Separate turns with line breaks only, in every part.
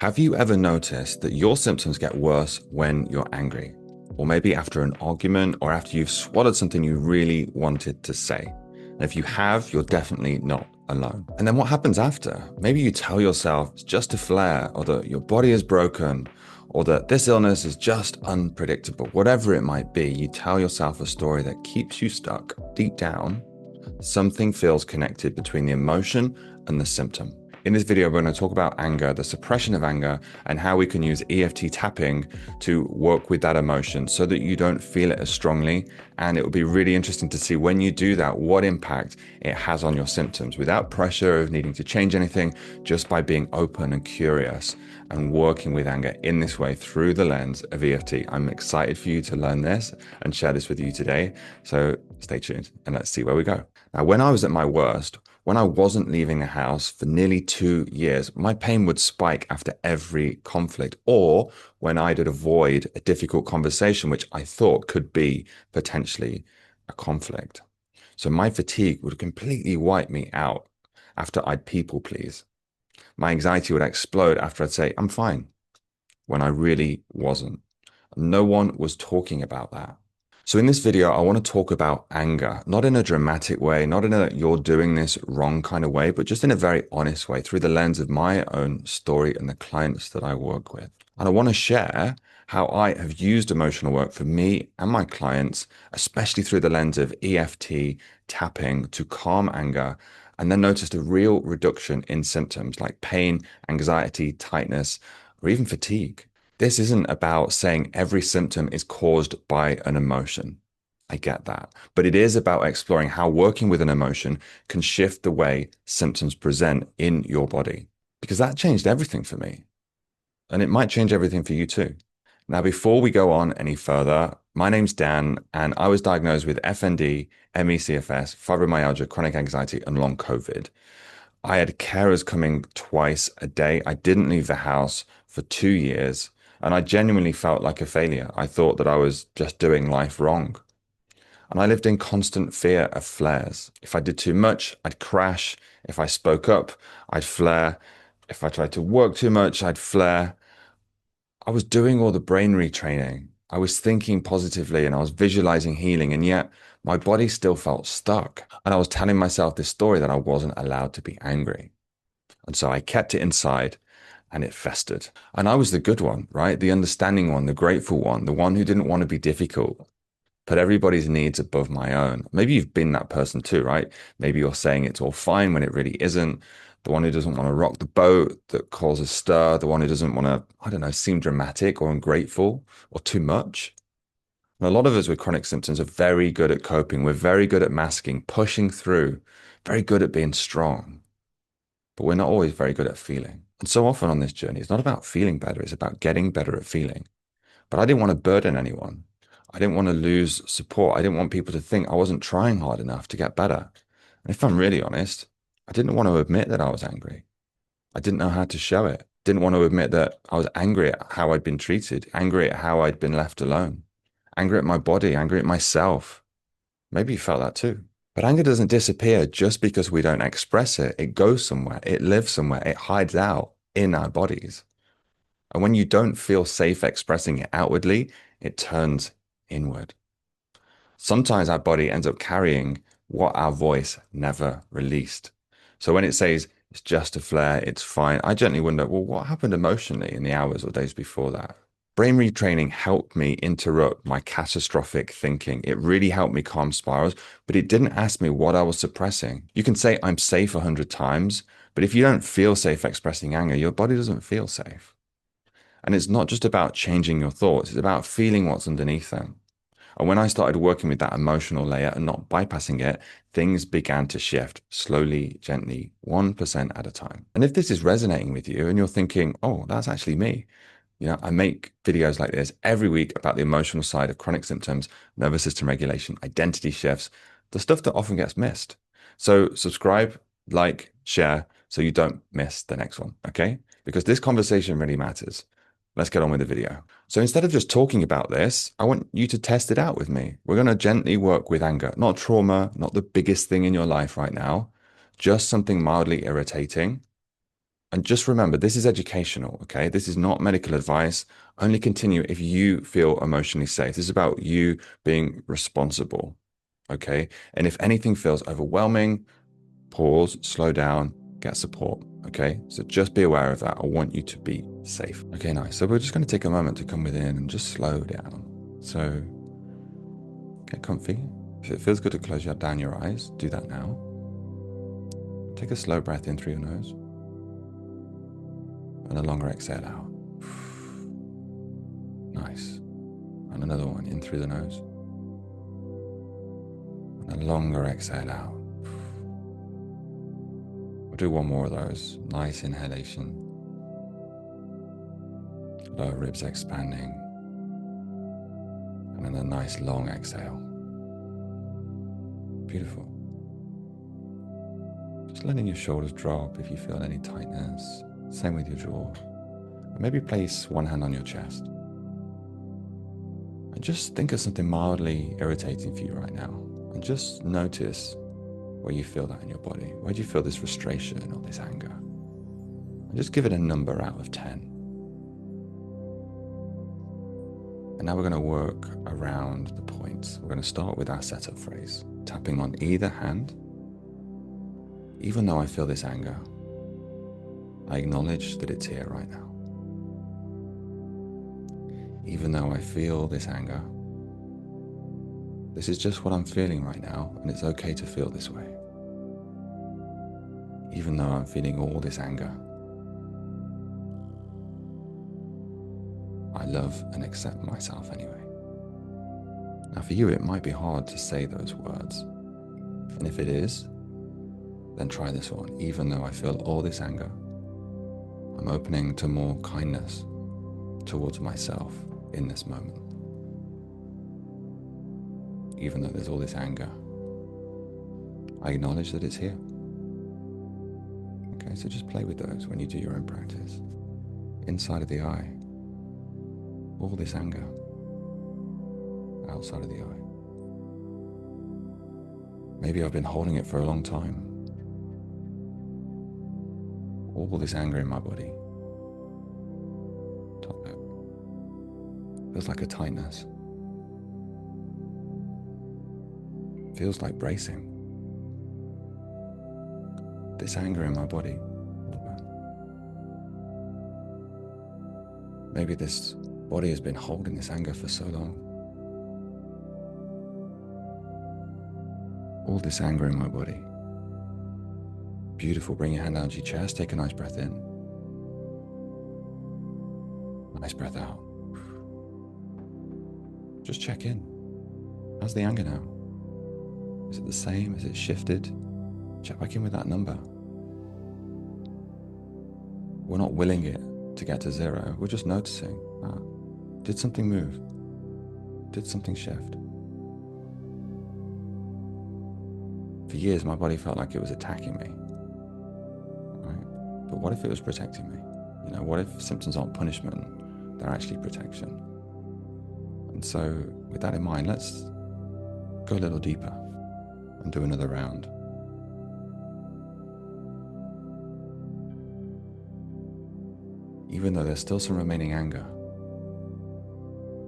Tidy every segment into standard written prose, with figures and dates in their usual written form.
Have you ever noticed that your symptoms get worse when you're angry? Or maybe after an argument or after you've swallowed something you really wanted to say? And if you have, you're definitely not alone. And then what happens after? Maybe you tell yourself it's just a flare, or that your body is broken, or that this illness is just unpredictable. Whatever it might be, you tell yourself a story that keeps you stuck. Deep down, something feels connected between the emotion and the symptom. In this video, we're going to talk about anger, the suppression of anger, and how we can use EFT tapping to work with that emotion so that you don't feel it as strongly. And it will be really interesting to see when you do that, what impact it has on your symptoms without pressure of needing to change anything, just by being open and curious and working with anger in this way through the lens of EFT. I'm excited for you to learn this and share this with you today. So stay tuned and let's see where we go. Now, when I was at my worst, when I wasn't leaving the house for nearly 2 years, my pain would spike after every conflict, or when I'd avoid a difficult conversation, which I thought could be potentially a conflict. So my fatigue would completely wipe me out after I'd people please. My anxiety would explode after I'd say, I'm fine, when I really wasn't. No one was talking about that. So in this video, I want to talk about anger, not in a dramatic way, not in a you're doing this wrong kind of way, but just in a very honest way through the lens of my own story and the clients that I work with. And I want to share how I have used emotional work for me and my clients, especially through the lens of EFT tapping to calm anger, and then noticed a real reduction in symptoms like pain, anxiety, tightness, or even fatigue. This isn't about saying every symptom is caused by an emotion. I get that. But it is about exploring how working with an emotion can shift the way symptoms present in your body. Because that changed everything for me. And it might change everything for you too. Now, before we go on any further, my name's Dan, and I was diagnosed with FND, ME/CFS, fibromyalgia, chronic anxiety, and long COVID. I had carers coming twice a day. I didn't leave the house for 2 years, and I genuinely felt like a failure. I thought that I was just doing life wrong. And I lived in constant fear of flares. If I did too much, I'd crash. If I spoke up, I'd flare. If I tried to work too much, I'd flare. I was doing all the brain retraining. I was thinking positively and I was visualizing healing, and yet my body still felt stuck. And I was telling myself this story that I wasn't allowed to be angry. And so I kept it inside and it festered. And I was the good one, right? The understanding one, the grateful one, the one who didn't want to be difficult, put everybody's needs above my own. Maybe you've been that person too, right? Maybe you're saying it's all fine when it really isn't. The one who doesn't want to rock the boat, that causes stir, the one who doesn't want to, I don't know, seem dramatic or ungrateful or too much. And a lot of us with chronic symptoms are very good at coping. We're very good at masking, pushing through, very good at being strong, but we're not always very good at feeling. And so often on this journey, it's not about feeling better, it's about getting better at feeling. But I didn't want to burden anyone. I didn't want to lose support. I didn't want people to think I wasn't trying hard enough to get better. And if I'm really honest, I didn't want to admit that I was angry. I didn't know how to show it. Didn't want to admit that I was angry at how I'd been treated, angry at how I'd been left alone, angry at my body, angry at myself. Maybe you felt that too. But anger doesn't disappear just because we don't express it. It goes somewhere, it lives somewhere, it hides out in our bodies. And when you don't feel safe expressing it outwardly, it turns inward. Sometimes our body ends up carrying what our voice never released. So when it says it's just a flare, it's fine, I gently wonder, well, what happened emotionally in the hours or days before that? Brain retraining helped me interrupt my catastrophic thinking. It really helped me calm spirals, but it didn't ask me what I was suppressing. You can say I'm safe 100 times, but if you don't feel safe expressing anger, your body doesn't feel safe. And it's not just about changing your thoughts, it's about feeling what's underneath them. And when I started working with that emotional layer and not bypassing it, things began to shift slowly, gently, 1% at a time. And if this is resonating with you and you're thinking, oh, that's actually me. I make videos like this every week about the emotional side of chronic symptoms, nervous system regulation, identity shifts, the stuff that often gets missed. So subscribe, like, share, so you don't miss the next one, okay? Because this conversation really matters. Let's get on with the video. So instead of just talking about this, I want you to test it out with me. We're going to gently work with anger, not trauma, not the biggest thing in your life right now, just something mildly irritating. And just remember, this is educational, okay? This is not medical advice. Only continue if you feel emotionally safe. This is about you being responsible, okay? And if anything feels overwhelming, pause, slow down, get support, okay? So just be aware of that. I want you to be safe. Okay, nice. So we're just going to take a moment to come within and just slow down. So get comfy. If it feels good to close down your eyes, do that now. Take a slow breath in through your nose and a longer exhale out. Nice. And another one in through the nose and a longer exhale out. We'll do one more of those. Nice inhalation. Lower ribs expanding. And then a nice long exhale. Beautiful. Just letting your shoulders drop if you feel any tightness. Same with your jaw. Maybe place one hand on your chest. And just think of something mildly irritating for you right now. And just notice where you feel that in your body. Where do you feel this frustration or this anger? And just give it a number out of 10. And now we're going to work around the points. We're going to start with our setup phrase. Tapping on either hand. Even though I feel this anger, I acknowledge that it's here right now. Even though I feel this anger, this is just what I'm feeling right now, and it's okay to feel this way. Even though I'm feeling all this anger, I love and accept myself anyway. Now for you, it might be hard to say those words. And if it is, then try this one. Even though I feel all this anger, I'm opening to more kindness towards myself in this moment. Even though there's all this anger, I acknowledge that it's here. Okay, so just play with those when you do your own practice. Inside of the eye, all this anger. Outside of the eye. Maybe I've been holding it for a long time. All this anger in my body. Top lip. Feels like a tightness. Feels like bracing. This anger in my body. Maybe this body has been holding this anger for so long. All this anger in my body. Beautiful. Bring your hand down to your chest. Take a nice breath in. Nice breath out. Just check in. How's the anger now? Is it the same? Is it shifted? Check back in with that number. We're not willing it to get to 0. We're just noticing. Did something move? Did something shift? For years, my body felt like it was attacking me. Right? But what if it was protecting me? You know, what if symptoms aren't punishment? They're actually protection. And so with that in mind, let's go a little deeper and do another round. Even though there's still some remaining anger,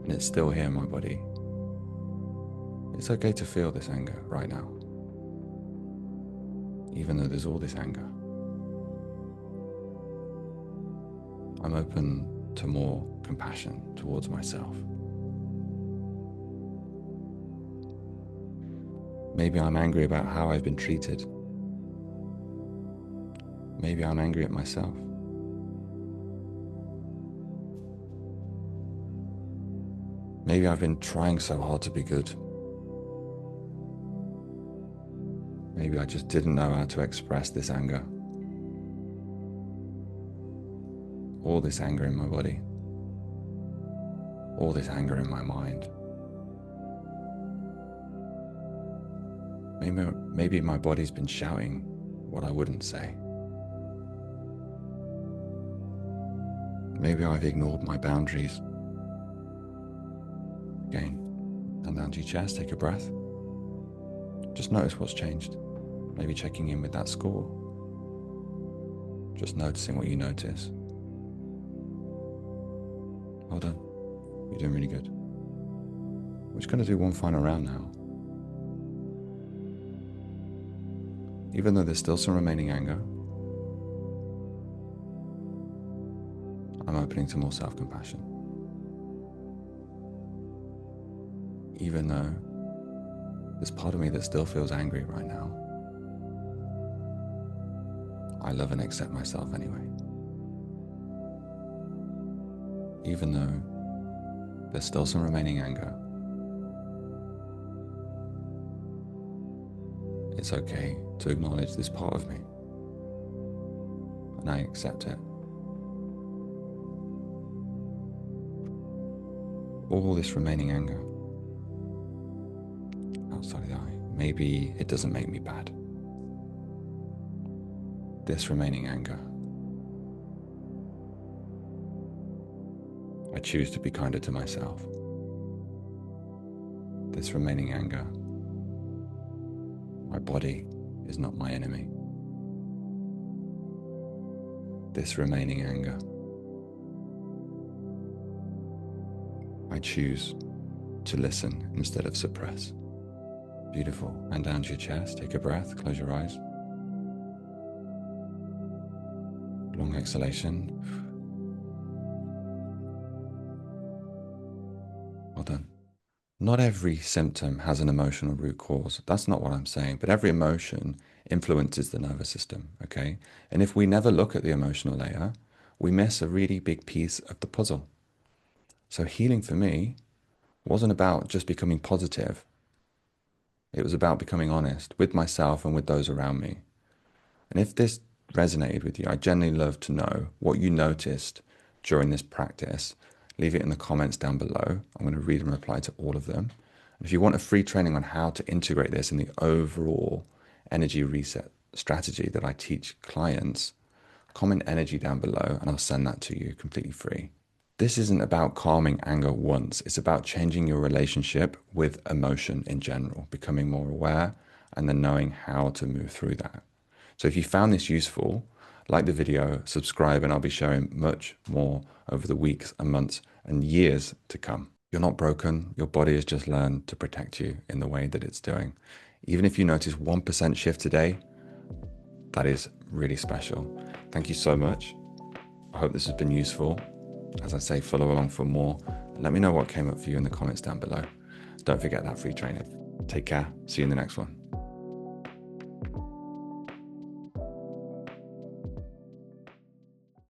and it's still here in my body, it's okay to feel this anger right now. Even though there's all this anger, I'm open to more compassion towards myself. Maybe I'm angry about how I've been treated. Maybe I'm angry at myself. Maybe I've been trying so hard to be good. Maybe I just didn't know how to express this anger. All this anger in my body. All this anger in my mind. Maybe my body's been shouting what I wouldn't say. Maybe I've ignored my boundaries. Again, hand down to your chest, take a breath. Just notice what's changed. Maybe checking in with that score. Just noticing what you notice. Well done. You're doing really good. We're just going to do one final round now. Even though there's still some remaining anger, I'm opening to more self-compassion. Even though there's part of me that still feels angry right now, I love and accept myself anyway. Even though there's still some remaining anger, it's okay to acknowledge this part of me, and I accept it. All this remaining anger outside of the eye, maybe it doesn't make me bad. This remaining anger, I choose to be kinder to myself. This remaining anger, my body is not my enemy. This remaining anger, I choose to listen instead of suppress. Beautiful. Hand down to your chest, take a breath, close your eyes. Long exhalation. Well done. Not every symptom has an emotional root cause. That's not what I'm saying, but every emotion influences the nervous system, okay? And if we never look at the emotional layer, we miss a really big piece of the puzzle. So healing for me wasn't about just becoming positive. It was about becoming honest with myself and with those around me. And if this resonated with you, I'd genuinely love to know what you noticed during this practice. Leave it in the comments down below. I'm going to read and reply to all of them. And if you want a free training on how to integrate this in the overall energy reset strategy that I teach clients, comment energy down below and I'll send that to you completely free. This isn't about calming anger once. It's about changing your relationship with emotion in general, becoming more aware and then knowing how to move through that. So if you found this useful, like the video, subscribe, and I'll be sharing much more over the weeks and months and years to come. You're not broken. Your body has just learned to protect you in the way that it's doing. Even if you notice 1% shift today, that is really special. Thank you so much. I hope this has been useful. As I say, follow along for more. Let me know what came up for you in the comments down below. Don't forget that free training. Take care. See you in the next one.